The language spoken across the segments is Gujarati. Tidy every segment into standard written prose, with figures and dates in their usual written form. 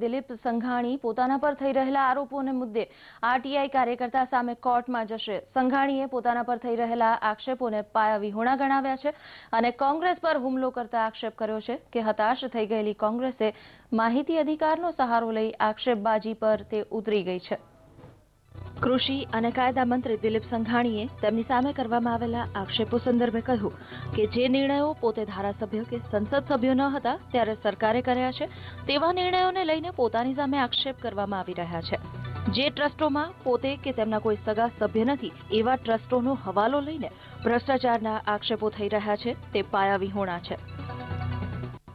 દિલીપ સંઘાણી પોતાના પર થઈ રહેલા આરોપોને મુદ્દે આરટીઆઈ કાર્યકર્તા સામે કોર્ટમાં જશે। સંઘાણીએ પોતાના પર થઈ રહેલા આક્ષેપોને પાયાવિહોણા ગણાવ્યા છે અને કોંગ્રેસ પર હુમલો કરતા આક્ષેપ કર્યો છે કે હતાશ થઈ ગયેલી કોંગ્રેસે માહિતી અધિકારનો સહારો લઈ આક્ષેપબાજી પર તે ઉતરી ગઈ છે। કૃષિ અને કાયદા મંત્રી દિલીપ સંઘાણીએ તેમની સામે કરવામાં આવેલા આક્ષેપો સંદર્ભે કહ્યું કે જે નિર્ણયો પોતે ધારાસભ્ય કે સંસદ સભ્યો ન હતા ત્યારે સરકારે કર્યા છે તેવા નિર્ણયોને લઈને પોતાની સામે આક્ષેપ કરવામાં આવી રહ્યા છે। જે ટ્રસ્ટોમાં પોતે કે તેમના કોઈ સગા સભ્ય નથી એવા ટ્રસ્ટોનો હવાલો લઈને ભ્રષ્ટાચારના આક્ષેપો થઈ રહ્યા છે તે પાયાવિહોણા છે।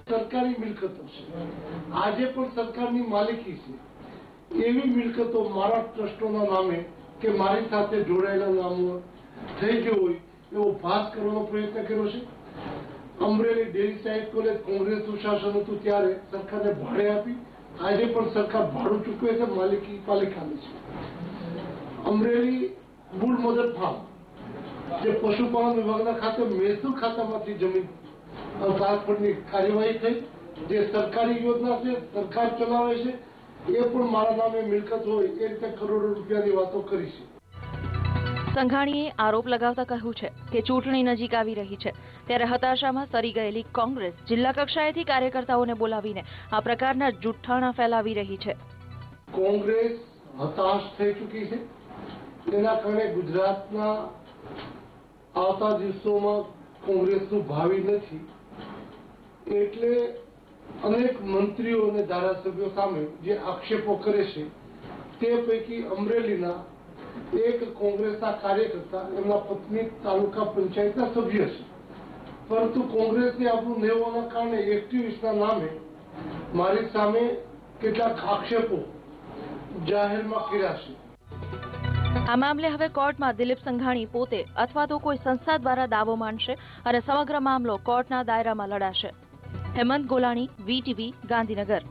સરકારી મિલકતો છે, આજે પણ સરકારની માલિકી છે એવી મિલકતો મારા ટ્રસ્ટોના નામે કે મારી સાથે જોડાયેલા નામો થઈ ગયો હોય એવો ભાસ કરવાનો પ્રયત્ન કર્યો છે। અમરેલી ડેરી સાહેબ કોલેજ કોંગ્રેસનું શાસન હતું ત્યારે સરકારને ભાડે આપી, આજે પણ સરકાર ભાડું ચૂકવે છે, માલિકી પાલિકાની છે। અમરેલી બુલ મધર ફાર્મ જે પશુપાલન વિભાગના ખાતે મહેસૂલ ખાતામાંથી જમીન ટ્રાન્સફરની કાર્યવાહી થઈ, જે સરકારી યોજના છે, સરકાર ચલાવે છે, એ પણ મારા નામે મિલકત હોય એ રીતે કરોડો રૂપિયાની વાતો કરી છે। સંઘાણીએ આરોપ લગાવતા કહ્યું છે કે ચૂંટણી નજીક આવી રહી છે ત્યારે હતાશામાં સરી ગયેલી કોંગ્રેસ જિલ્લા કક્ષાએથી કાર્યકર્તાઓને બોલાવીને આ પ્રકારના જુઠ્ઠાણા ફેલાવી રહી છે। કોંગ્રેસ હતાશ થઈ ચૂકી છે, તેના કારણે ગુજરાતના આવતા દિવસોમાં કોંગ્રેસનું ભાવિ નથી, એટલે અનેક મંત્રીઓ અને ધારાસભ્યો સામે જે આક્ષેપો કરે છે તે પૈકી અમરેલીના એક કોંગ્રેસના કાર્યકર્તા એમના પત્ની તાલુકા પંચાયતના સભ્ય છે, પરંતુ કોંગ્રેસની આપણું ન હોવાના કારણે એક્ટિવિસ્ટના નામે મારી સામે કેટલાક આક્ષેપો જાહેરમાં કર્યા છે। આ મામલે હવે કોર્ટમાં દિલીપ સંઘાણી પોતે અથવા તો કોઈ સંસ્થા દ્વારા દાવો માંડશે અને સમગ્ર મામલો કોર્ટના દાયરામાં લડાશે। હેમંત ગોલાણી, VTV, ગાંધીનગર।